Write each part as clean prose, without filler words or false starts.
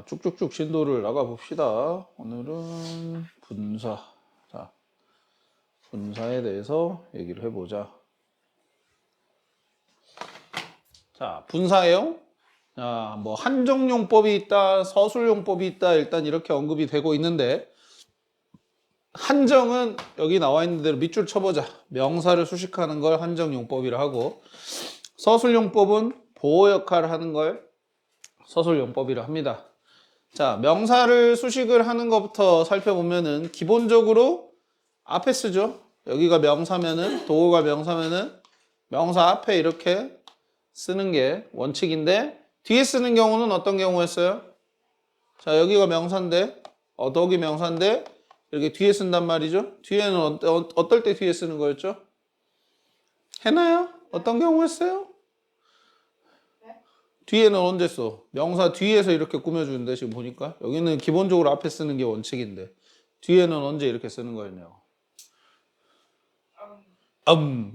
쭉쭉쭉 진도를 나가 봅시다. 오늘은 분사. 자, 분사에 대해서 얘기를 해보자. 자, 분사예요. 뭐 한정용법이 있다, 서술용법이 있다, 일단 이렇게 언급이 되고 있는데, 한정은 여기 나와 있는 대로 밑줄 쳐보자. 명사를 수식하는 걸 한정용법이라 하고, 서술용법은 보호 역할을 하는 걸 서술용법이라 합니다. 자, 명사를 수식을 하는 것부터 살펴보면은 기본적으로 앞에 쓰죠. 여기가 명사면은, 도구가 명사면은 명사 앞에 이렇게 쓰는 게 원칙인데, 뒤에 쓰는 경우는 어떤 경우였어요? 자, 여기가 명사인데, 더욱이 명사인데 이렇게 뒤에 쓴단 말이죠. 뒤에는 어떨 때 뒤에 쓰는 거였죠? 해나요? 어떤 경우였어요? 뒤에는 언제 써? 명사 뒤에서 이렇게 꾸며주는데, 지금 보니까 여기는 기본적으로 앞에 쓰는 게 원칙인데 뒤에는 언제 이렇게 쓰는 거였냐고.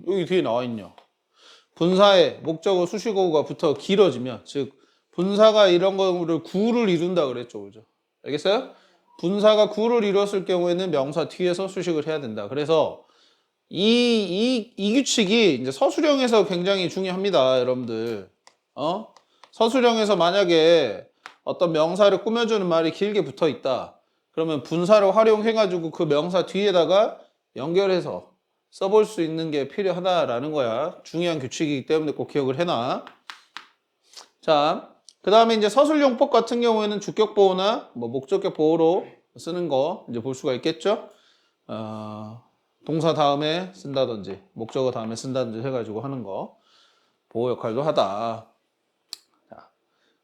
여기 뒤에 나와 있냐. 분사에 목적어 수식어가 붙어 길어지면, 즉 분사가 이런 거를 구를 이룬다 그랬죠, 그죠? 알겠어요? 분사가 구를 이뤘을 경우에는 명사 뒤에서 수식을 해야 된다. 그래서 이 규칙이 이제 서술형에서 굉장히 중요합니다, 여러분들. 서술형에서 만약에 어떤 명사를 꾸며주는 말이 길게 붙어 있다. 그러면 분사를 활용해가지고 그 명사 뒤에다가 연결해서 써볼 수 있는 게 필요하다라는 거야. 중요한 규칙이기 때문에 꼭 기억을 해놔. 자, 그 다음에 이제 서술용법 같은 경우에는 주격 보호나 뭐 목적격 보호로 쓰는 거 이제 볼 수가 있겠죠. 동사 다음에 쓴다든지 목적어 다음에 쓴다든지 해가지고 하는 거 보호 역할도 하다.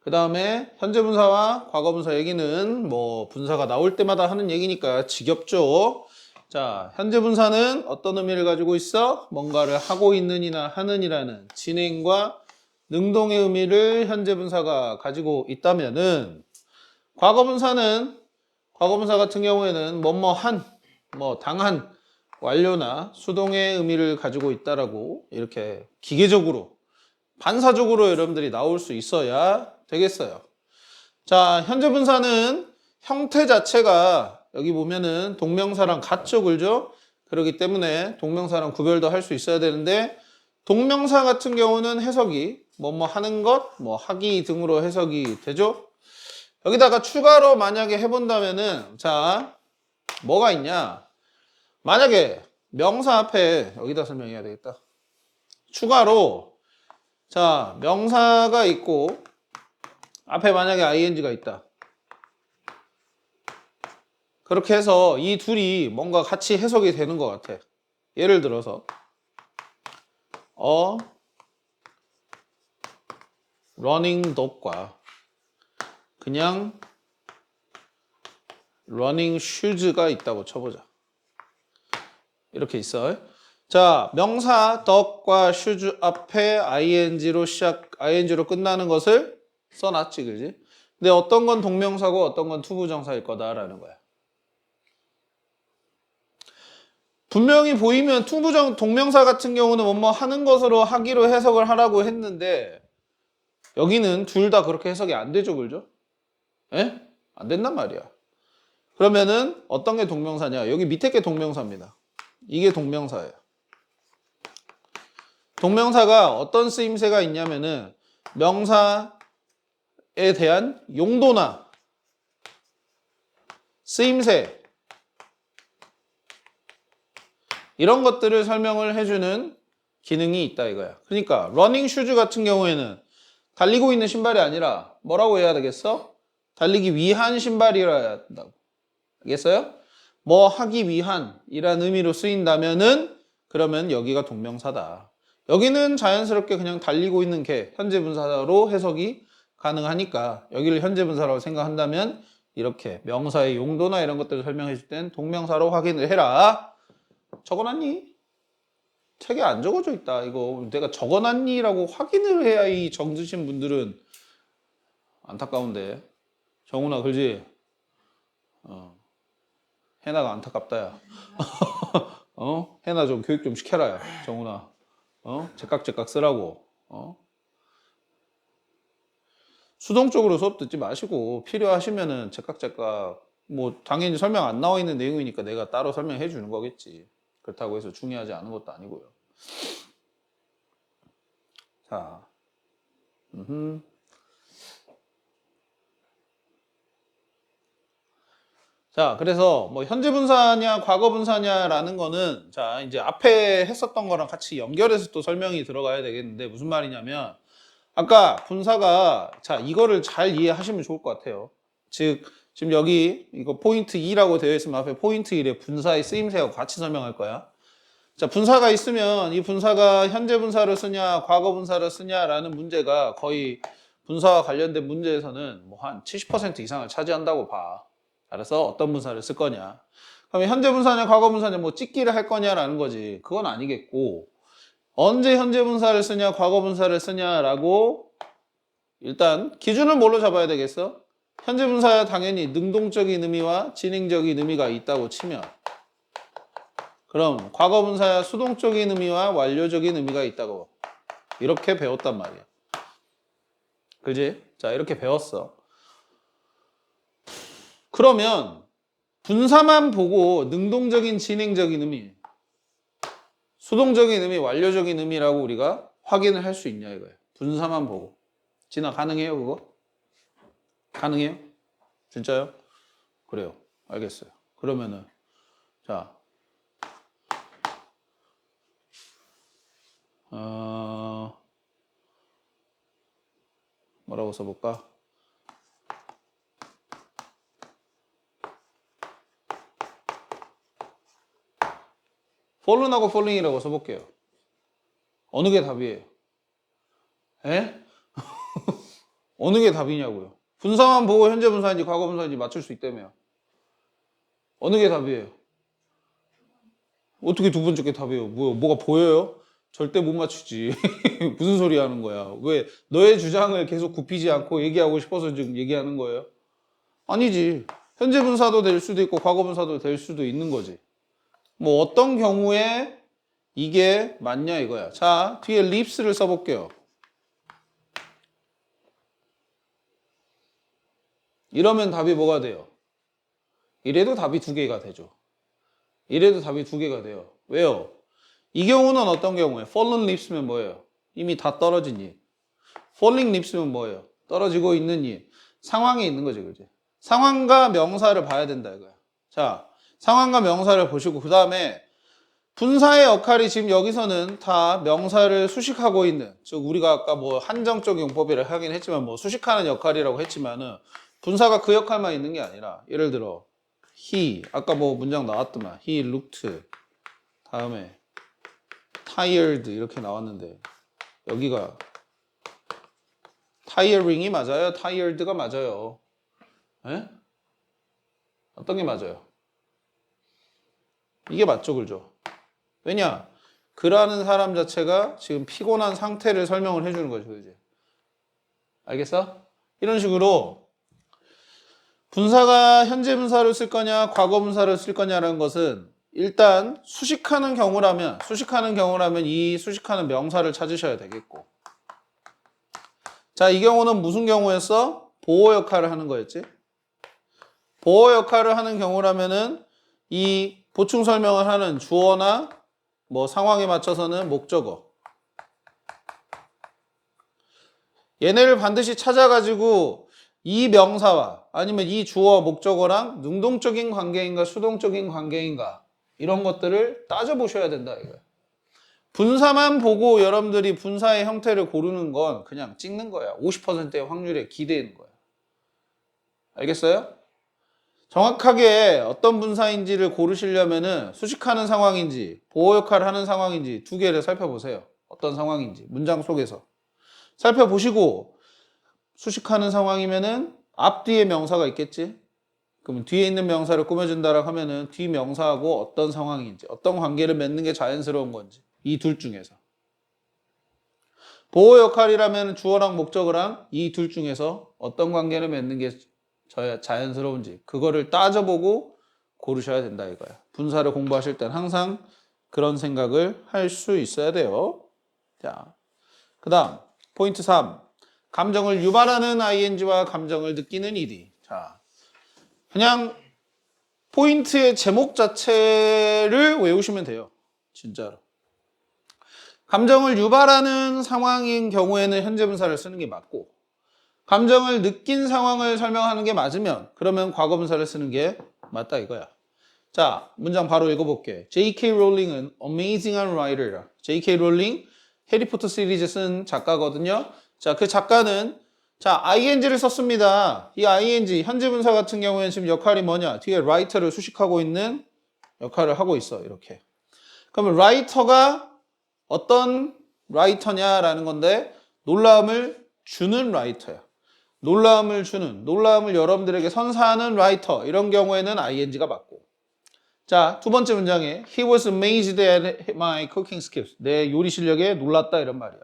그 다음에 현재 분사와 과거 분사 얘기는 뭐 분사가 나올 때마다 하는 얘기니까 지겹죠. 자, 현재 분사는 어떤 의미를 가지고 있어? 뭔가를 하고 있는이나 하는이라는 진행과 능동의 의미를 현재 분사가 가지고 있다면은, 과거 분사는, 과거 분사 같은 경우에는 뭐뭐 한, 뭐 당한, 완료나 수동의 의미를 가지고 있다라고 이렇게 기계적으로 반사적으로 여러분들이 나올 수 있어야 되겠어요. 자, 현재 분사는 형태 자체가 여기 보면은 동명사랑 같죠, 그죠? 그렇기 때문에 동명사랑 구별도 할 수 있어야 되는데, 동명사 같은 경우는 해석이 뭐뭐 하는 것, 뭐 하기 등으로 해석이 되죠? 여기다가 추가로 만약에 해본다면은, 자, 뭐가 있냐? 만약에 명사 앞에 여기다 설명해야 되겠다. 추가로, 자, 명사가 있고 앞에 만약에 ing가 있다. 그렇게 해서 이 둘이 뭔가 같이 해석이 되는 것 같아. 예를 들어서 running dog과 그냥 running shoes가 있다고 쳐보자. 이렇게 있어. 자, 명사 dog과 shoes 앞에 ing로 끝나는 것을 써놨지, 그지? 근데 어떤 건 동명사고 어떤 건 투부정사일 거다라는 거야. 분명히 보이면 동명사 같은 경우는 뭐뭐 하는 것으로 하기로 해석을 하라고 했는데, 여기는 둘 다 그렇게 해석이 안 되죠, 그죠? 예? 안 된단 말이야. 그러면은 어떤 게 동명사냐? 여기 밑에 게 동명사입니다. 이게 동명사예요. 동명사가 어떤 쓰임새가 있냐면은 명사에 대한 용도나 쓰임새, 이런 것들을 설명을 해주는 기능이 있다 이거야. 그러니까 러닝 슈즈 같은 경우에는 달리고 있는 신발이 아니라 뭐라고 해야 되겠어? 달리기 위한 신발이라 해야 된다고. 알겠어요? 뭐 하기 위한 이란 의미로 쓰인다면은 그러면 여기가 동명사다. 여기는 자연스럽게 그냥 달리고 있는 개, 현재 분사로 해석이 가능하니까 여기를 현재 분사라고 생각한다면 이렇게 명사의 용도나 이런 것들을 설명해 줄 땐 동명사로 확인을 해라. 적어놨니? 책에 안 적어져 있다. 이거 내가 적어놨니라고 확인을 해야 이 정드신 분들은. 안타까운데. 정훈아, 그러지? 해나가 안타깝다, 야. 해나 좀 교육 좀 시켜라, 야. 정훈아. 제깍제깍 쓰라고. 수동적으로 수업 듣지 마시고 필요하시면은 제깍제깍 뭐 당연히 설명 안 나와 있는 내용이니까 내가 따로 설명해 주는 거겠지. 그렇다고 해서 중요하지 않은 것도 아니고요. 자, 자, 그래서 뭐 현재 분사냐, 과거 분사냐라는 거는 자, 이제 앞에 했었던 거랑 같이 연결해서 또 설명이 들어가야 되겠는데 무슨 말이냐면 아까 분사가 자, 이거를 잘 이해하시면 좋을 것 같아요. 즉, 지금 여기 이거 포인트 2라고 되어 있으면 앞에 포인트 1에 분사의 쓰임새하고 같이 설명할 거야. 자, 분사가 있으면 이 분사가 현재 분사를 쓰냐, 과거 분사를 쓰냐라는 문제가 거의 분사와 관련된 문제에서는 뭐 한 70% 이상을 차지한다고 봐. 알아서 어떤 분사를 쓸 거냐. 그러면 현재 분사냐, 과거 분사냐, 뭐 찍기를 할 거냐라는 거지. 그건 아니겠고, 언제 현재 분사를 쓰냐, 과거 분사를 쓰냐라고 일단 기준을 뭘로 잡아야 되겠어? 현재 분사야 당연히 능동적인 의미와 진행적인 의미가 있다고 치면 그럼 과거 분사야 수동적인 의미와 완료적인 의미가 있다고 이렇게 배웠단 말이야. 그지? 자, 이렇게 배웠어. 그러면 분사만 보고 능동적인 진행적인 의미, 수동적인 의미, 완료적인 의미라고 우리가 확인을 할 수 있냐 이거예요. 분사만 보고. 진아 가능해요 그거? 가능해요? 진짜요? 그래요. 알겠어요. 그러면은 자 뭐라고 써볼까? falln하고 falling이라고 써볼게요. 어느 게 답이에요? 에? 어느 게 답이냐고요? 분사만 보고 현재 분사인지 과거 분사인지 맞출 수 있다며요. 어느 게 답이에요? 어떻게 두 번째 게 답이에요? 뭐가 보여요? 절대 못 맞추지. 무슨 소리 하는 거야? 왜 너의 주장을 계속 굽히지 않고 얘기하고 싶어서 지금 얘기하는 거예요? 아니지. 현재 분사도 될 수도 있고 과거 분사도 될 수도 있는 거지. 뭐 어떤 경우에 이게 맞냐 이거야. 자, 뒤에 립스를 써볼게요. 이러면 답이 뭐가 돼요? 이래도 답이 두 개가 되죠. 이래도 답이 두 개가 돼요. 왜요? 이 경우는 어떤 경우에? fallen leaves면 뭐예요? 이미 다 떨어진 이. falling leaves면 뭐예요? 떨어지고 있는 이. 상황이 있는 거지, 그지? 상황과 명사를 봐야 된다 이거야. 자, 상황과 명사를 보시고 그 다음에 분사의 역할이 지금 여기서는 다 명사를 수식하고 있는, 즉 우리가 아까 뭐 한정적 용법이라 하긴 했지만 뭐 수식하는 역할이라고 했지만은 분사가 그 역할만 있는 게 아니라 예를 들어 he 아까 뭐 문장 나왔더만 he looked 다음에 tired 이렇게 나왔는데 여기가 tiring이 맞아요? tired가 맞아요? 에? 어떤 게 맞아요? 이게 맞죠, 그죠? 왜냐? 그라는 사람 자체가 지금 피곤한 상태를 설명을 해주는 거죠, 이제. 알겠어? 이런 식으로 분사가 현재 분사를 쓸 거냐, 과거 분사를 쓸 거냐라는 것은 일단 수식하는 경우라면 이 수식하는 명사를 찾으셔야 되겠고. 자, 이 경우는 무슨 경우였어? 보호 역할을 하는 거였지? 보호 역할을 하는 경우라면은 이 보충 설명을 하는 주어나 뭐 상황에 맞춰서는 목적어. 얘네를 반드시 찾아가지고 이 명사와 아니면 이 주어 목적어랑 능동적인 관계인가 수동적인 관계인가 이런 것들을 따져보셔야 된다 이거야. 분사만 보고 여러분들이 분사의 형태를 고르는 건 그냥 찍는 거야. 50%의 확률에 기대는 거야. 알겠어요? 정확하게 어떤 분사인지를 고르시려면은 수식하는 상황인지 보호 역할을 하는 상황인지 두 개를 살펴보세요. 어떤 상황인지 문장 속에서 살펴보시고 수식하는 상황이면은 앞뒤에 명사가 있겠지. 그러면 뒤에 있는 명사를 꾸며준다라고 하면은 뒤 명사하고 어떤 상황인지 어떤 관계를 맺는 게 자연스러운 건지 이 둘 중에서 보호 역할이라면 주어랑 목적어랑 이 둘 중에서 어떤 관계를 맺는 게 자연스러운지 그거를 따져보고 고르셔야 된다 이거야. 분사를 공부하실 땐 항상 그런 생각을 할 수 있어야 돼요. 자, 그 다음 포인트 3. 감정을 유발하는 ing와 감정을 느끼는 ed. 자, 그냥 포인트의 제목 자체를 외우시면 돼요. 진짜로. 감정을 유발하는 상황인 경우에는 현재 분사를 쓰는 게 맞고, 감정을 느낀 상황을 설명하는 게 맞으면 그러면 과거 분사를 쓰는 게 맞다 이거야. 자, 문장 바로 읽어볼게. J.K. 롤링은 amazing한 writer이라. J.K. 롤링 해리포터 시리즈 쓴 작가거든요. 자, 그 작가는 자, ing를 썼습니다. 이 ing 현재 분사 같은 경우에는 지금 역할이 뭐냐? 뒤에 writer를 수식하고 있는 역할을 하고 있어. 이렇게. 그러면 writer가 어떤 writer냐라는 건데 놀라움을 주는 writer야. 놀라움을 여러분들에게 선사하는 writer. 이런 경우에는 ing가 맞고. 자, 두 번째 문장에 He was amazed at my cooking skills. 내 요리 실력에 놀랐다 이런 말이야.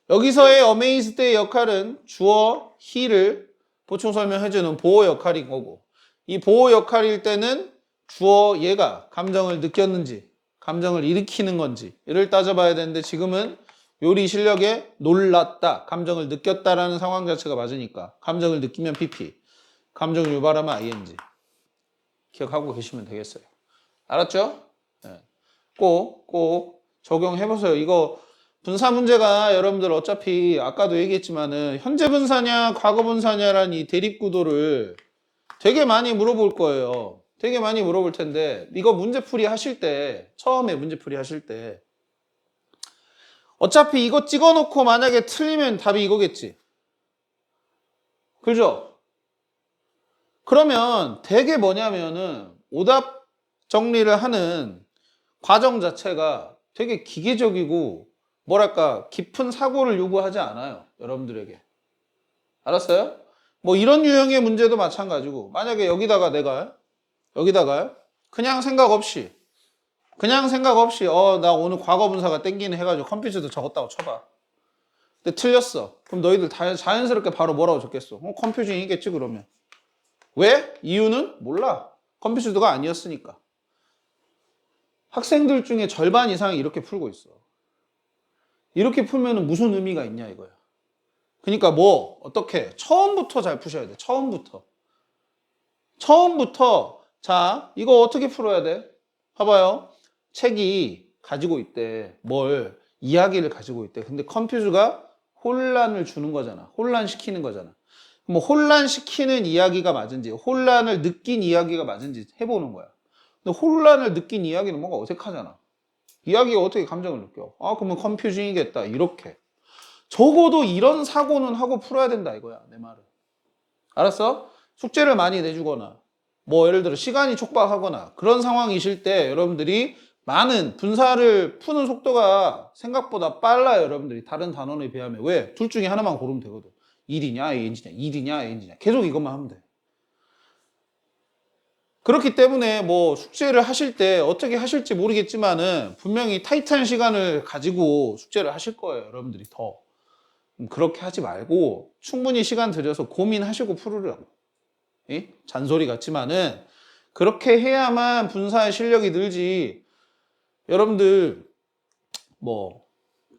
여기서의 amazed의 역할은 주어 he를 보충 설명해주는 보호 역할인 거고, 이 보호 역할일 때는 주어 얘가 감정을 느꼈는지 감정을 일으키는 건지를 따져봐야 되는데 지금은 요리 실력에 놀랐다, 감정을 느꼈다라는 상황 자체가 맞으니까 감정을 느끼면 PP, 감정을 유발하면 ing. 기억하고 계시면 되겠어요. 알았죠? 네. 꼭 적용해보세요. 이거 분사 문제가 여러분들 어차피 아까도 얘기했지만은 현재 분사냐 과거 분사냐라는 이 대립구도를 되게 많이 물어볼 거예요. 되게 많이 물어볼 텐데 이거 문제풀이 하실 때, 처음에 문제풀이 하실 때 어차피 이거 찍어놓고 만약에 틀리면 답이 이거겠지. 그죠? 그러면 되게 뭐냐면은 오답 정리를 하는 과정 자체가 되게 기계적이고 뭐랄까 깊은 사고를 요구하지 않아요. 여러분들에게. 알았어요? 뭐 이런 유형의 문제도 마찬가지고 만약에 여기다가 내가 그냥 생각 없이 나 오늘 과거 분사가 땡기네 해가지고 컴퓨터도 적었다고 쳐봐. 근데 틀렸어. 그럼 너희들 자연스럽게 바로 뭐라고 적겠어? 컴퓨징이겠지 그러면. 왜? 이유는 몰라. 컴퓨터가 아니었으니까. 학생들 중에 절반 이상이 이렇게 풀고 있어. 이렇게 풀면 무슨 의미가 있냐 이거야. 그러니까 뭐 어떻게 처음부터 잘 푸셔야 돼. 처음부터 자 이거 어떻게 풀어야 돼? 봐봐요. 책이 가지고 있대. 뭘 이야기를 가지고 있대. 근데 컴퓨터가 혼란을 주는 거잖아. 혼란시키는 거잖아. 뭐 혼란시키는 이야기가 맞은지 혼란을 느낀 이야기가 맞은지 해보는 거야. 근데 혼란을 느낀 이야기는 뭔가 어색하잖아. 이야기가 어떻게 감정을 느껴? 아, 그러면 컴퓨징이겠다. 이렇게. 적어도 이런 사고는 하고 풀어야 된다 이거야. 내 말은. 알았어? 숙제를 많이 내주거나 뭐 예를 들어 시간이 촉박하거나 그런 상황이실 때 여러분들이 많은 분사를 푸는 속도가 생각보다 빨라요. 여러분들이 다른 단원에 비하면. 왜? 둘 중에 하나만 고르면 되거든. 일이냐 ing냐 계속 이것만 하면 돼. 그렇기 때문에 뭐 숙제를 하실 때 어떻게 하실지 모르겠지만은 분명히 타이트한 시간을 가지고 숙제를 하실 거예요. 여러분들이 더. 그렇게 하지 말고 충분히 시간 들여서 고민하시고 풀으려고. 잔소리 같지만은 그렇게 해야만 분사의 실력이 늘지. 여러분들 뭐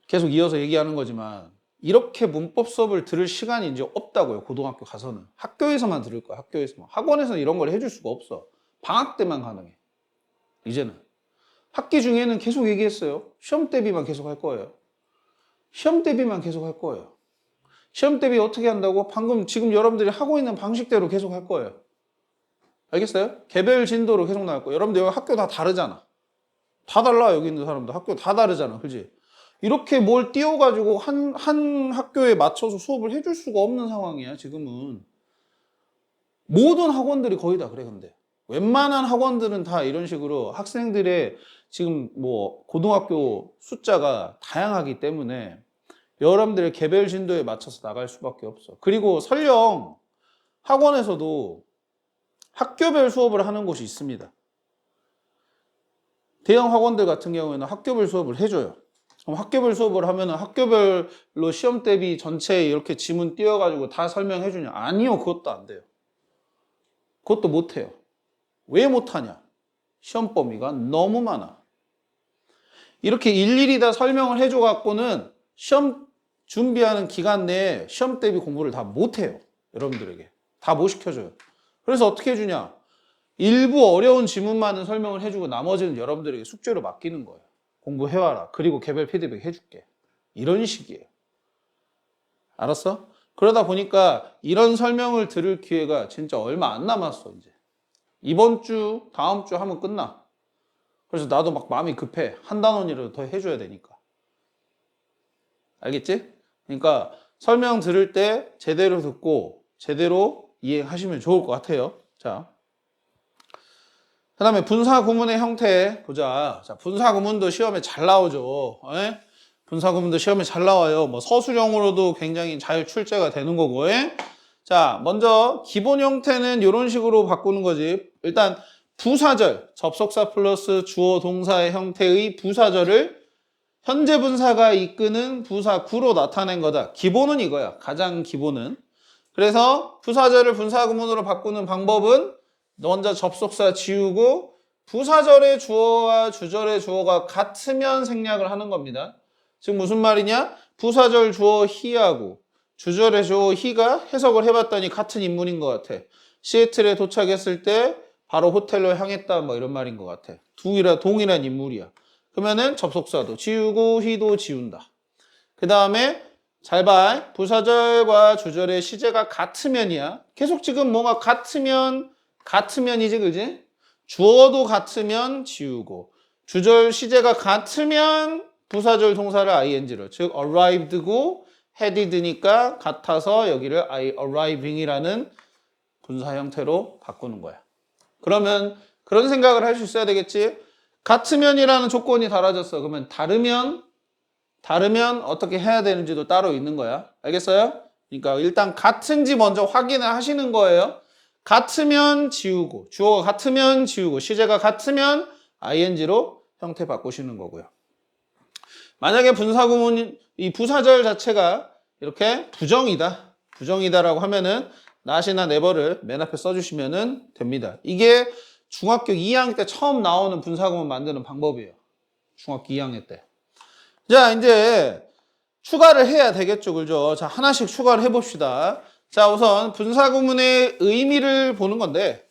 계속 이어서 얘기하는 거지만 이렇게 문법 수업을 들을 시간이 이제 없다고요. 고등학교 가서는. 학교에서만 들을 거야. 학교에서만. 학원에서는 이런 걸 해줄 수가 없어. 방학 때만 가능해. 이제는. 학기 중에는 계속 얘기했어요. 시험 대비만 계속 할 거예요. 시험 대비만 계속 할 거예요. 시험 대비 어떻게 한다고? 방금 지금 여러분들이 하고 있는 방식대로 계속 할 거예요. 알겠어요? 개별 진도로 계속 나갈 거예요. 여러분들 여기 학교 다 다르잖아. 다 달라. 여기 있는 사람들 학교 다 다르잖아. 그지? 이렇게 뭘 띄워가지고 한 학교에 맞춰서 수업을 해줄 수가 없는 상황이야. 지금은. 모든 학원들이 거의 다 그래. 근데 웬만한 학원들은 다 이런 식으로 학생들의 지금 뭐 고등학교 숫자가 다양하기 때문에 여러분들의 개별 진도에 맞춰서 나갈 수밖에 없어. 그리고 설령 학원에서도 학교별 수업을 하는 곳이 있습니다. 대형 학원들 같은 경우에는 학교별 수업을 해줘요. 그럼 학교별 수업을 하면 학교별로 시험 대비 전체에 이렇게 지문 띄워가지고 다 설명해 주냐? 아니요, 그것도 안 돼요. 그것도 못해요. 왜 못하냐? 시험 범위가 너무 많아. 이렇게 일일이 다 설명을 해줘 갖고는 시험 준비하는 기간 내에 시험 대비 공부를 다 못해요. 여러분들에게. 다 못 시켜줘요. 그래서 어떻게 해주냐? 일부 어려운 지문만은 설명을 해주고 나머지는 여러분들에게 숙제로 맡기는 거예요. 공부해와라. 그리고 개별 피드백 해줄게. 이런 식이에요. 알았어? 그러다 보니까 이런 설명을 들을 기회가 진짜 얼마 안 남았어, 이제. 이번 주, 다음 주 하면 끝나. 그래서 나도 막 마음이 급해. 한 단원이라도 더 해줘야 되니까. 알겠지? 그러니까 설명 들을 때 제대로 듣고 제대로 이해하시면 좋을 것 같아요. 자. 그 다음에 분사 구문의 형태 보자. 자, 분사 구문도 시험에 잘 나오죠. 에? 분사 구문도 시험에 잘 나와요. 뭐 서술형으로도 굉장히 잘 출제가 되는 거고. 에? 자, 먼저 기본 형태는 이런 식으로 바꾸는 거지. 일단 부사절, 접속사 플러스 주어 동사의 형태의 부사절을 현재 분사가 이끄는 부사구로 나타낸 거다. 기본은 이거야. 가장 기본은. 그래서 부사절을 분사 구문으로 바꾸는 방법은 먼저 접속사 지우고 부사절의 주어와 주절의 주어가 같으면 생략을 하는 겁니다. 즉 무슨 말이냐? 부사절 주어 히하고 주절의 주어 히가 해석을 해봤더니 같은 인물인 것 같아. 시애틀에 도착했을 때 바로 호텔로 향했다 뭐 이런 말인 것 같아. 동일한 인물이야. 그러면은 접속사도 지우고 히도 지운다. 그 다음에 잘 봐. 부사절과 주절의 시제가 같으면이야. 계속 지금 뭔가 같으면이지, 그지? 주어도 같으면 지우고 주절 시제가 같으면 부사절 동사를 ing로 즉 arrived고 headed니까 같아서 여기를 arriving이라는 분사 형태로 바꾸는 거야. 그러면 그런 생각을 할 수 있어야 되겠지? 같으면이라는 조건이 달아졌어. 그러면 다르면 어떻게 해야 되는지도 따로 있는 거야. 알겠어요? 그러니까 일단 같은지 먼저 확인을 하시는 거예요. 같으면 지우고 주어가 같으면 지우고 시제가 같으면 ing로 형태 바꾸시는 거고요. 만약에 분사구문 이 부사절 자체가 이렇게 부정이다라고 하면은 not이나 never를 맨 앞에 써주시면 됩니다. 이게 중학교 2학년 때 처음 나오는 분사구문 만드는 방법이에요. 중학교 2학년 때. 자, 이제 추가를 해야 되겠죠, 그죠? 자, 하나씩 추가를 해봅시다. 자, 우선 분사구문의 의미를 보는 건데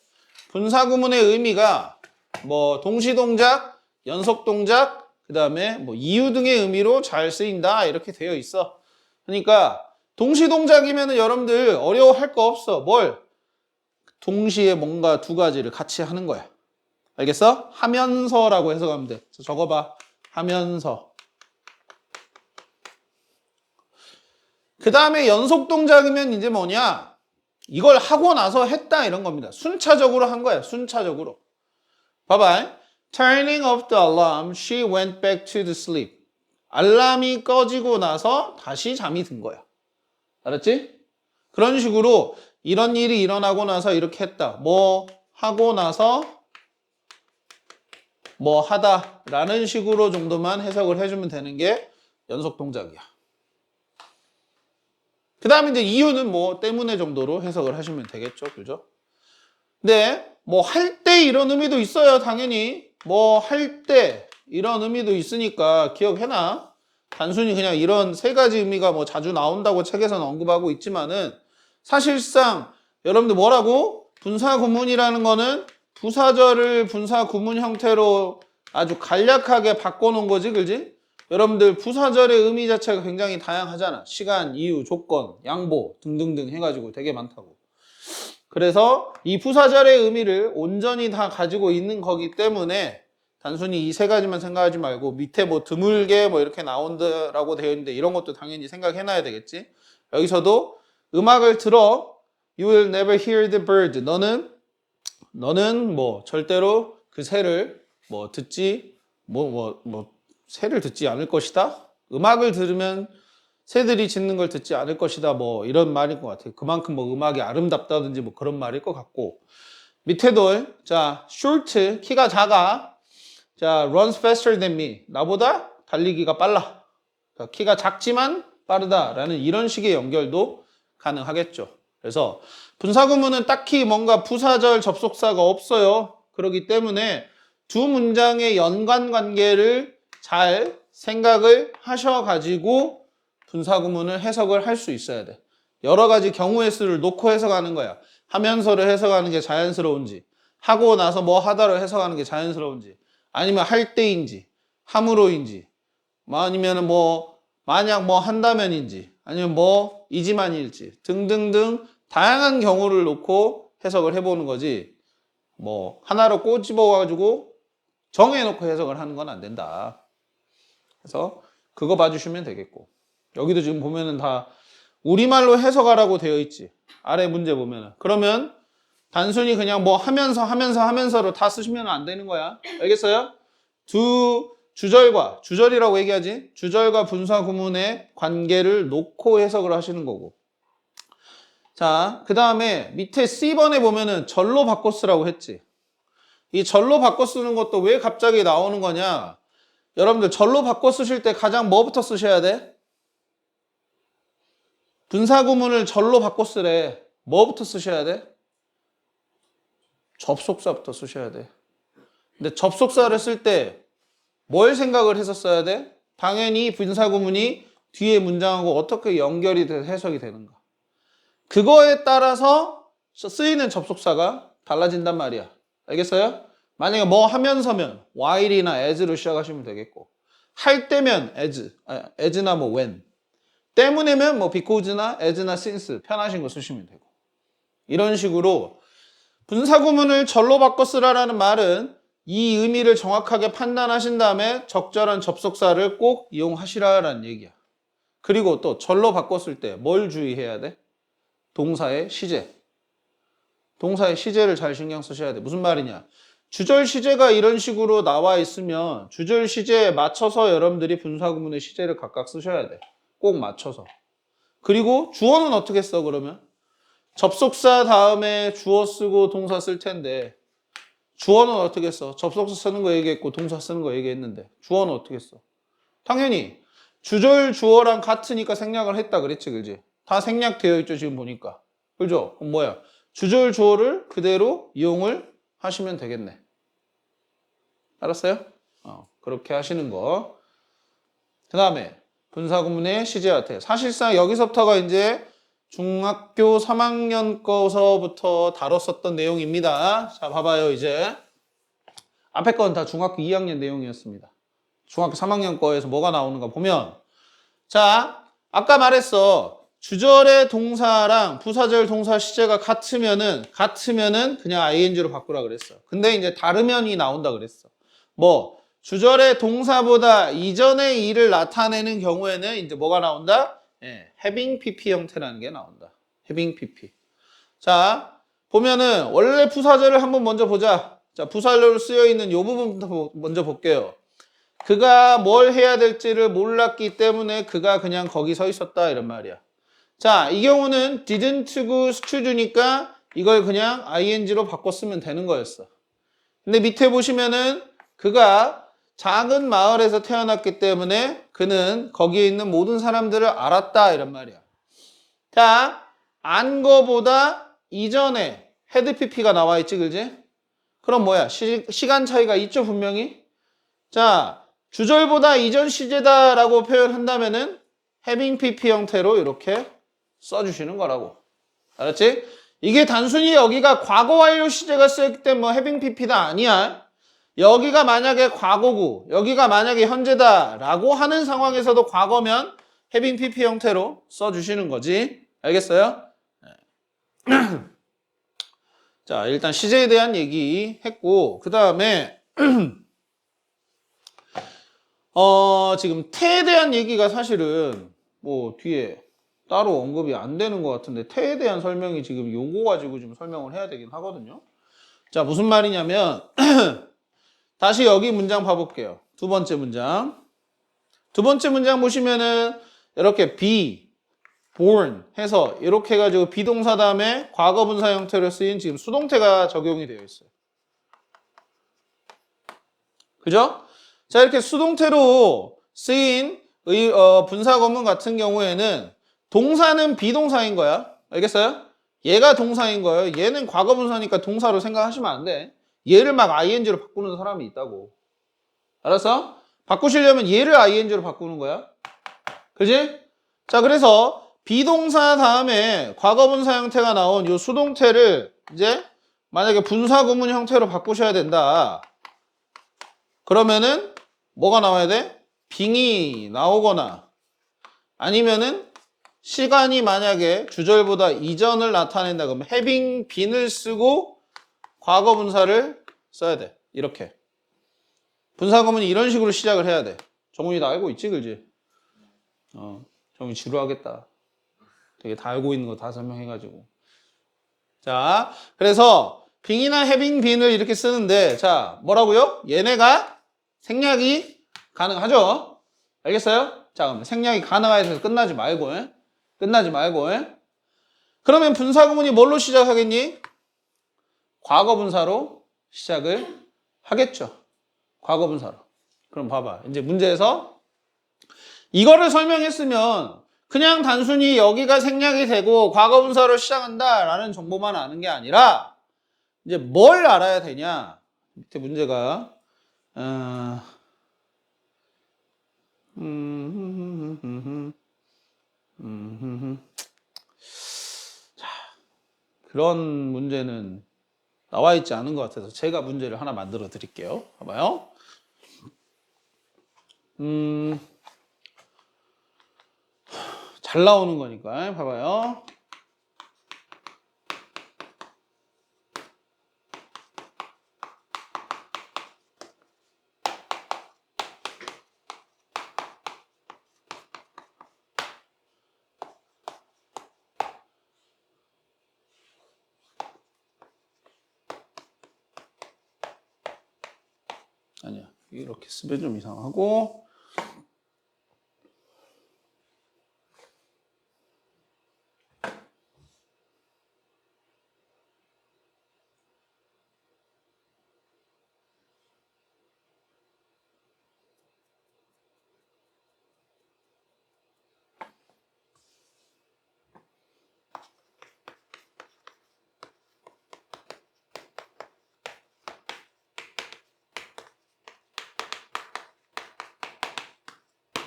분사구문의 의미가 뭐 동시동작, 연속동작, 그 다음에 뭐 이유 등의 의미로 잘 쓰인다 이렇게 되어 있어. 그러니까 동시동작이면은 여러분들 어려워할 거 없어. 뭘? 동시에 뭔가 두 가지를 같이 하는 거야. 알겠어? 하면서라고 해석하면 돼. 적어봐. 하면서. 그 다음에 연속동작이면 이제 뭐냐? 이걸 하고 나서 했다 이런 겁니다. 순차적으로 한 거야. 순차적으로. 봐봐. Turning off the alarm, she went back to the sleep. 알람이 꺼지고 나서 다시 잠이 든 거야. 알았지? 그런 식으로 이런 일이 일어나고 나서 이렇게 했다. 뭐 하고 나서 뭐 하다 라는 식으로 정도만 해석을 해주면 되는 게 연속동작이야. 그 다음에 이제 이유는 뭐 때문에 정도로 해석을 하시면 되겠죠. 그죠? 근데 뭐 할 때 이런 의미도 있어요. 당연히 뭐 할 때 이런 의미도 있으니까 기억해놔. 단순히 그냥 이런 세 가지 의미가 뭐 자주 나온다고 책에서는 언급하고 있지만은 사실상 여러분들 뭐라고? 분사구문이라는 거는 부사절을 분사구문 형태로 아주 간략하게 바꿔놓은 거지, 그지? 여러분들 부사절의 의미 자체가 굉장히 다양하잖아. 시간, 이유, 조건, 양보 등등등 해가지고 되게 많다고. 그래서 이 부사절의 의미를 온전히 다 가지고 있는 거기 때문에 단순히 이 세 가지만 생각하지 말고 밑에 뭐 드물게 뭐 이렇게 나온다라고 되어 있는데 이런 것도 당연히 생각해놔야 되겠지. 여기서도 음악을 들어. You will never hear the bird. 너는 뭐 절대로 그 새를 뭐 듣지 새를 듣지 않을 것이다. 음악을 들으면 새들이 짖는 걸 듣지 않을 것이다. 뭐 이런 말일 것 같아요. 그만큼 뭐 음악이 아름답다든지 뭐 그런 말일 것 같고. 밑에도 자, short 키가 작아. 자, runs faster than me. 나보다 달리기가 빨라. 그러니까 키가 작지만 빠르다라는 이런 식의 연결도 가능하겠죠. 그래서 분사구문은 딱히 뭔가 부사절 접속사가 없어요. 그렇기 때문에 두 문장의 연관 관계를 잘 생각을 하셔가지고 분사구문을 해석을 할 수 있어야 돼. 여러 가지 경우의 수를 놓고 해석하는 거야. 하면서를 해석하는 게 자연스러운지, 하고 나서 뭐 하다를 해석하는 게 자연스러운지, 아니면 할 때인지, 함으로인지, 뭐 아니면은 뭐 만약 뭐 한다면인지, 아니면 뭐 이지만일지 등등등 다양한 경우를 놓고 해석을 해보는 거지. 뭐 하나로 꼬집어가지고 정해놓고 해석을 하는 건 안 된다. 그래서 그거 봐주시면 되겠고, 여기도 지금 보면은 다 우리말로 해석하라고 되어 있지. 아래 문제 보면은. 그러면 단순히 그냥 뭐 하면서로 다 쓰시면 안 되는 거야. 알겠어요? 주절이라고 얘기하지. 주절과 분사 구문의 관계를 놓고 해석을 하시는 거고. 자, 그 다음에 밑에 C번에 보면은 절로 바꿔 쓰라고 했지. 이 절로 바꿔 쓰는 것도 왜 갑자기 나오는 거냐? 여러분들 절로 바꿔 쓰실 때 가장 뭐부터 쓰셔야 돼? 분사 구문을 절로 바꿔 쓰래. 뭐부터 쓰셔야 돼? 접속사부터 쓰셔야 돼. 근데 접속사를 쓸 때 뭘 생각을 해서 써야 돼? 당연히 분사 구문이 뒤에 문장하고 어떻게 연결이 돼서 해석이 되는가. 그거에 따라서 쓰이는 접속사가 달라진단 말이야. 알겠어요? 만약에 뭐 하면서면 while이나 as로 시작하시면 되겠고, 할 때면 as나 뭐 when, 때문에면 뭐 because나 as나 since 편하신 거 쓰시면 되고. 이런 식으로 분사 구문을 절로 바꿔 쓰라라는 말은 이 의미를 정확하게 판단하신 다음에 적절한 접속사를 꼭 이용하시라라는 얘기야. 그리고 또 절로 바꿨을 때 뭘 주의해야 돼? 동사의 시제. 동사의 시제를 잘 신경 쓰셔야 돼. 무슨 말이냐? 주절 시제가 이런 식으로 나와 있으면 주절 시제에 맞춰서 여러분들이 분사 구문의 시제를 각각 쓰셔야 돼. 꼭 맞춰서. 그리고 주어는 어떻게 써 그러면? 접속사 다음에 주어 쓰고 동사 쓸 텐데 주어는 어떻게 써? 접속사 쓰는 거 얘기했고 동사 쓰는 거 얘기했는데 주어는 어떻게 써? 당연히 주절 주어랑 같으니까 생략을 했다 그랬지, 그지? 다 생략되어 있죠, 지금 보니까. 그죠? 그럼 뭐야? 주절 주어를 그대로 이용을 하시면 되겠네. 알았어요? 그렇게 하시는 거. 그 다음에 분사구문의 시제화태. 사실상 여기서부터가 이제 중학교 3학년 거서부터 다뤘었던 내용입니다. 자, 봐봐요, 이제. 앞에 건 다 중학교 2학년 내용이었습니다. 중학교 3학년 거에서 뭐가 나오는가 보면, 자, 아까 말했어. 주절의 동사랑 부사절 동사 시제가 같으면은 그냥 ing로 바꾸라 그랬어. 근데 이제 다르면이 나온다 그랬어. 뭐, 주절의 동사보다 이전의 일을 나타내는 경우에는 이제 뭐가 나온다? having pp 형태라는 게 나온다. having pp. 자, 보면은 원래 부사절을 한번 먼저 보자. 자, 부사절로 쓰여 있는 이 부분부터 먼저 볼게요. 그가 뭘 해야 될지를 몰랐기 때문에 그가 그냥 거기 서 있었다 이런 말이야. 자, 이 경우는 didn't고 should니까 이걸 그냥 ing로 바꿔 쓰면 되는 거였어. 근데 밑에 보시면은 그가 작은 마을에서 태어났기 때문에 그는 거기에 있는 모든 사람들을 알았다 이런 말이야. 자, 안 거보다 이전에 had pp가 나와 있지, 그지? 그럼 뭐야? 시간 차이가 있죠, 분명히? 자, 주절보다 이전 시제다라고 표현한다면은 having pp 형태로 이렇게 써주시는 거라고. 알았지? 이게 단순히 여기가 과거 완료 시제가 쓰였기 때문에 뭐 having pp다 아니야. 여기가 만약에 과거고 여기가 만약에 현재다라고 하는 상황에서도 과거면 having pp 형태로 써주시는 거지. 알겠어요? 자, 일단 시제에 대한 얘기 했고 그 다음에 지금 태에 대한 얘기가 사실은 뭐 뒤에 따로 언급이 안 되는 것 같은데 태에 대한 설명이 지금 요거 가지고 좀 설명을 해야 되긴 하거든요. 자, 무슨 말이냐면 다시 여기 문장 봐볼게요. 두 번째 문장. 두 번째 문장 보시면은 이렇게 be, born 해서 이렇게 해가지고 비동사 다음에 과거분사 형태로 쓰인 지금 수동태가 적용이 되어 있어요. 그죠? 자, 이렇게 수동태로 쓰인 분사구문 같은 경우에는 동사는 비동사인 거야. 알겠어요? 얘가 동사인 거예요. 얘는 과거분사니까 동사로 생각하시면 안 돼. 얘를 막 ing로 바꾸는 사람이 있다고. 알았어? 바꾸시려면 얘를 ing로 바꾸는 거야. 그지? 자, 그래서 비동사 다음에 과거분사 형태가 나온 이 수동태를 이제 만약에 분사구문 형태로 바꾸셔야 된다. 그러면은 뭐가 나와야 돼? 빙이 나오거나 아니면은 시간이 만약에 주절보다 이전을 나타낸다 그러면 having been을 쓰고 과거분사를 써야 돼. 이렇게. 분사구문이 이런 식으로 시작을 해야 돼. 정훈이 다 알고 있지, 그지? 정훈이 지루하겠다. 되게 다 알고 있는 거 다 설명해가지고. 자, 그래서 빙이나 having been을 이렇게 쓰는데, 자, 뭐라고요? 얘네가 생략이 가능하죠? 알겠어요? 자, 그럼 생략이 가능해서 끝나지 말고, 에? 끝나지 말고, 에? 그러면 분사구문이 뭘로 시작하겠니? 과거분사로 시작을 하겠죠. 과거분사로. 그럼 봐봐. 이제 문제에서 이거를 설명했으면 그냥 단순히 여기가 생략이 되고 과거분사로 시작한다라는 정보만 아는 게 아니라 이제 뭘 알아야 되냐? 밑에 문제가 자, 그런 문제는 나와 있지 않은 것 같아서 제가 문제를 하나 만들어 드릴게요. 봐봐요. 잘 나오는 거니까 봐봐요. 아니야, 이렇게 쓰면 좀 이상하고.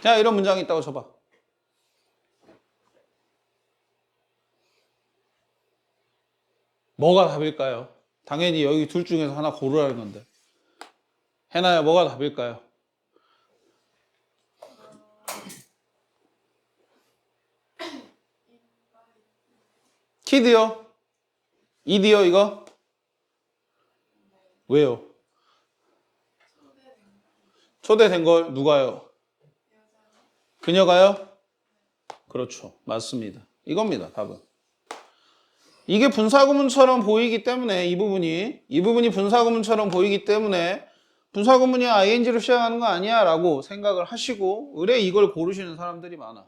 자, 이런 문장이 있다고 쳐봐. 뭐가 답일까요? 당연히 여기 둘 중에서 하나 고르라는 건데. 해나야, 뭐가 답일까요? 키드요? 이디요, 이거? 왜요? 초대된 걸 누가요? 그녀가요? 그렇죠. 맞습니다. 이겁니다, 답은. 이게 분사구문처럼 보이기 때문에 이 부분이 분사구문처럼 보이기 때문에 분사구문이 ing로 시작하는 거 아니야? 라고 생각을 하시고 의뢰 이걸 고르시는 사람들이 많아.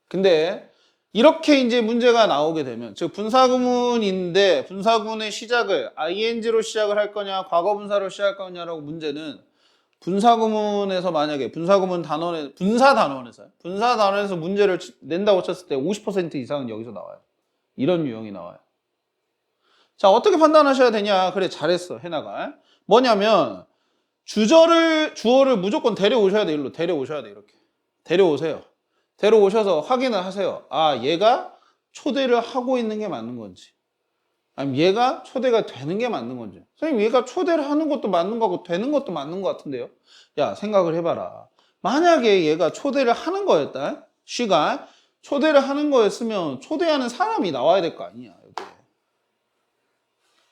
근데 이렇게 이제 문제가 나오게 되면 즉 분사구문인데 분사구문의 시작을 ing로 시작을 할 거냐 과거분사로 시작할 거냐라고 문제는 분사구문에서 만약에 분사 단원에서 문제를 낸다고 쳤을 때 50% 이상은 여기서 나와요. 이런 유형이 나와요. 자, 어떻게 판단하셔야 되냐? 그래, 잘했어, 해나가. 뭐냐면 주어를 무조건 데려오셔야 돼. 일로 데려오셔야 돼. 이렇게 데려오세요. 데려오셔서 확인을 하세요. 아, 얘가 초대를 하고 있는 게 맞는 건지 아니면 얘가 초대가 되는 게 맞는 건지. 선생님, 얘가 초대를 하는 것도 맞는 거고 되는 것도 맞는 것 같은데요. 야, 생각을 해봐라. 만약에 얘가 초대를 하는 거였다. 쉬가 초대를 하는 거였으면 초대하는 사람이 나와야 될 거 아니야. 여기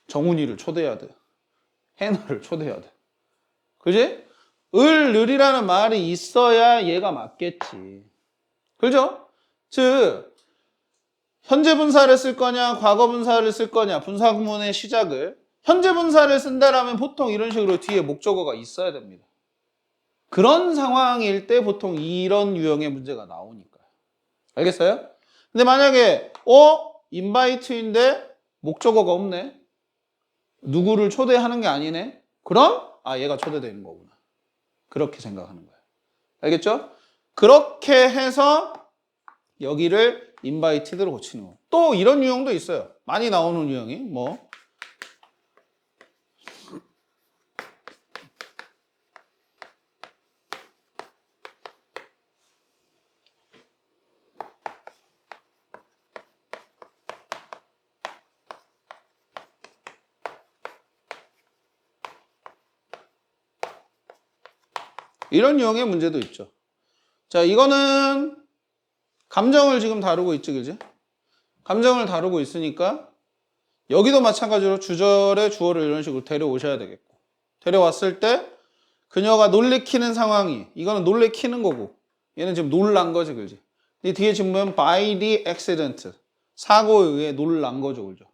정훈이를 초대해야 돼. 해나를 초대해야 돼. 그지? 을이라는 말이 있어야 얘가 맞겠지. 그죠? 즉 현재 분사를 쓸 거냐 과거 분사를 쓸 거냐 분사구문의 시작을 현재 분사를 쓴다라면 보통 이런 식으로 뒤에 목적어가 있어야 됩니다. 그런 상황일 때 보통 이런 유형의 문제가 나오니까요. 알겠어요? 근데 만약에 인바이트인데 목적어가 없네. 누구를 초대하는 게 아니네. 그럼 얘가 초대되는 거구나. 그렇게 생각하는 거예요. 알겠죠? 그렇게 해서 여기를 인바이티드로 고치는 거. 또 이런 유형도 있어요. 많이 나오는 유형이 뭐 이런 유형의 문제도 있죠. 자, 이거는 감정을 지금 다루고 있지, 그지? 감정을 다루고 있으니까 여기도 마찬가지로 주절에 주어를 이런 식으로 데려오셔야 되겠고, 데려왔을 때 그녀가 놀래키는 상황이, 이거는 놀래키는 거고, 얘는 지금 놀란 거지, 그지? 이 뒤에 지금 보면 by the accident, 사고에 의해 놀란 거죠, 그죠?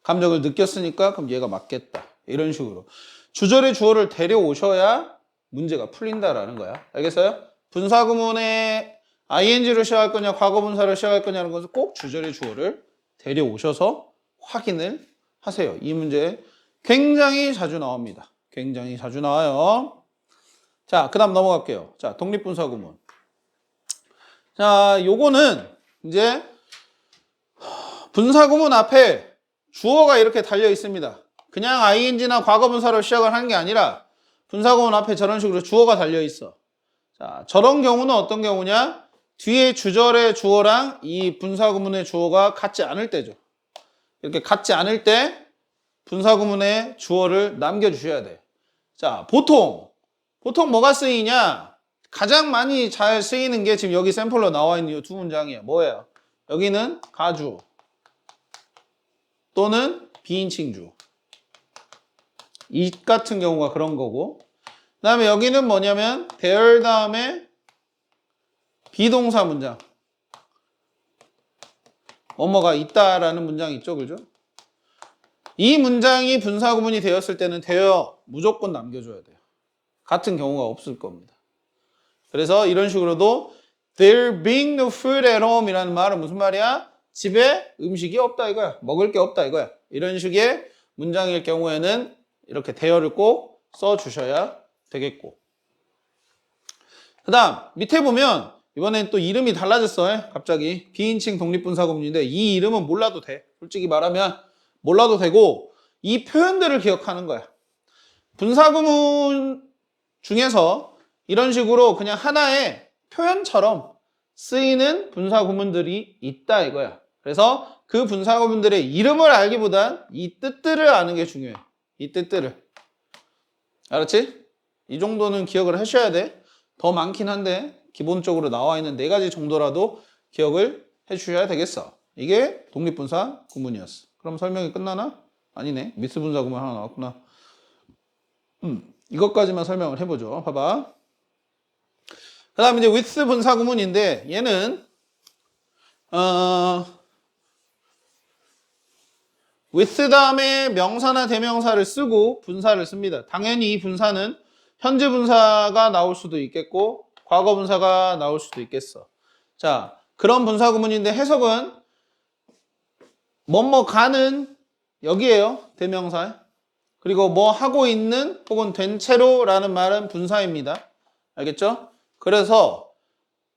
감정을 느꼈으니까 그럼 얘가 맞겠다, 이런 식으로 주절에 주어를 데려오셔야 문제가 풀린다라는 거야. 알겠어요? 분사구문에 ing로 시작할 거냐 과거분사로 시작할 거냐는 것은 꼭 주절에 주어를 데려오셔서 확인을 하세요. 이 문제 굉장히 자주 나옵니다. 굉장히 자주 나와요. 자, 그 다음 넘어갈게요. 자, 독립분사구문. 자, 요거는 이제 분사구문 앞에 주어가 이렇게 달려 있습니다. 그냥 ing나 과거분사로 시작을 하는 게 아니라 분사구문 앞에 저런 식으로 주어가 달려 있어. 자, 저런 경우는 어떤 경우냐? 뒤에 주절의 주어랑 이 분사구문의 주어가 같지 않을 때죠. 이렇게 같지 않을 때 분사구문의 주어를 남겨주셔야 돼. 자, 보통 뭐가 쓰이냐? 가장 많이 잘 쓰이는 게 지금 여기 샘플로 나와 있는 이 두 문장이에요. 뭐예요? 여기는 가주 또는 비인칭주. 이 같은 경우가 그런 거고, 그 다음에 여기는 뭐냐면 there 다음에 비동사 문장, 뭐뭐가 있다라는 문장이 있죠, 그죠? 이 문장이 분사구문이 되었을 때는 되어 무조건 남겨줘야 돼요. 같은 경우가 없을 겁니다. 그래서 이런 식으로도 there being no food at home 이라는 말은 무슨 말이야? 집에 음식이 없다 이거야. 먹을 게 없다 이거야. 이런 식의 문장일 경우에는 이렇게 대어를 꼭 써주셔야 되겠고, 그 다음 밑에 보면 이번엔 또 이름이 달라졌어. 갑자기 비인칭 독립분사구문인데 이 이름은 몰라도 돼. 솔직히 말하면 몰라도 되고 이 표현들을 기억하는 거야. 분사구문 중에서 이런 식으로 그냥 하나의 표현처럼 쓰이는 분사구문들이 있다 이거야. 그래서 그 분사구문들의 이름을 알기보단 이 뜻들을 아는 게 중요해. 이 뜻들을. 알았지? 이 정도는 기억을 하셔야 돼. 더 많긴 한데 기본적으로 나와 있는 4가지 정도라도 기억을 해 주셔야 되겠어. 이게 독립분사 구문이었어. 그럼 설명이 끝나나? 아니네. 미스분사 구문 하나 나왔구나. 이것까지만 설명을 해보죠. 봐봐. 그 다음 이제 with 분사 구문인데 얘는 with 다음에 명사나 대명사를 쓰고 분사를 씁니다. 당연히 이 분사는 현재 분사가 나올 수도 있겠고 과거 분사가 나올 수도 있겠어. 자, 그런 분사 구문인데 해석은 뭐뭐 가는 여기에요. 대명사. 그리고 뭐 하고 있는 혹은 된 채로라는 말은 분사입니다. 알겠죠? 그래서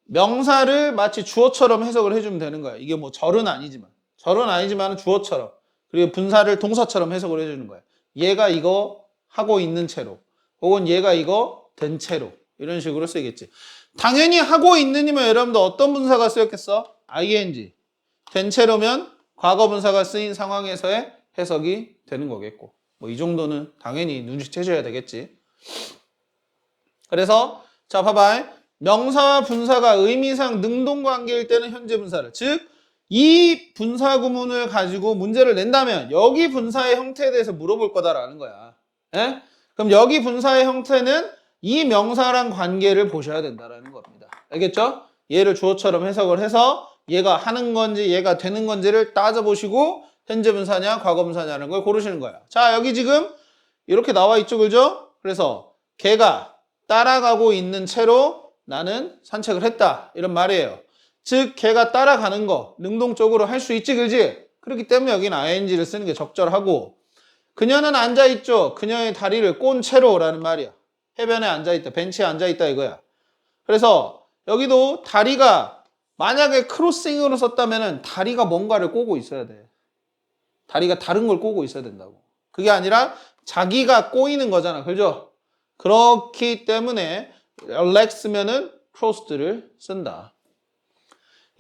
명사를 마치 주어처럼 해석을 해주면 되는 거야. 이게 뭐 절은 아니지만 주어처럼. 그리고 분사를 동사처럼 해석을 해주는 거야. 얘가 이거 하고 있는 채로 혹은 얘가 이거 된 채로 이런 식으로 쓰이겠지. 당연히 하고 있는이면 여러분들 어떤 분사가 쓰였겠어? ing. 된 채로면 과거 분사가 쓰인 상황에서의 해석이 되는 거겠고, 뭐 이 정도는 당연히 눈치채셔야 되겠지. 그래서 자 봐봐. 명사와 분사가 의미상 능동관계일 때는 현재 분사를, 즉 이 분사 구문을 가지고 문제를 낸다면 여기 분사의 형태에 대해서 물어볼 거다라는 거야. 예? 그럼 여기 분사의 형태는 이 명사랑 관계를 보셔야 된다라는 겁니다. 알겠죠? 얘를 주어처럼 해석을 해서 얘가 하는 건지 얘가 되는 건지를 따져보시고 현재 분사냐 과거 분사냐는 걸 고르시는 거야. 자, 여기 지금 이렇게 나와 있죠, 그죠? 그래서 걔가 따라가고 있는 채로 나는 산책을 했다 이런 말이에요. 즉 걔가 따라가는 거 능동적으로 할 수 있지, 그지? 그렇기 때문에 여기는 ing를 쓰는 게 적절하고, 그녀는 앉아있죠. 그녀의 다리를 꼰 채로라는 말이야. 해변에 앉아있다, 벤치에 앉아있다 이거야. 그래서 여기도 다리가 만약에 크로싱으로 썼다면 다리가 뭔가를 꼬고 있어야 돼. 다리가 다른 걸 꼬고 있어야 된다고. 그게 아니라 자기가 꼬이는 거잖아, 그죠? 그렇기 때문에 렉스면은 크로스드를 쓴다.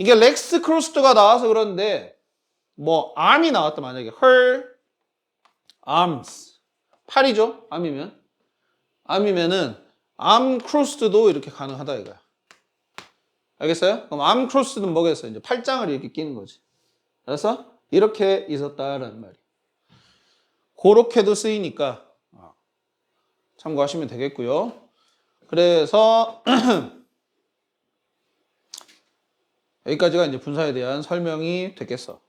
이게 렉스 크로스드가 나와서 그런데 뭐 arm이 나왔다, 만약에 her arms 팔이죠. arm이면은 arm crossed도 이렇게 가능하다 이거야. 알겠어요? 그럼 arm crossed는 뭐겠어? 이제 팔짱을 이렇게 끼는 거지. 알았어? 이렇게 있었다라는 말이야. 그렇게도 쓰이니까 참고하시면 되겠고요. 그래서 여기까지가 이제 분사에 대한 설명이 됐겠어.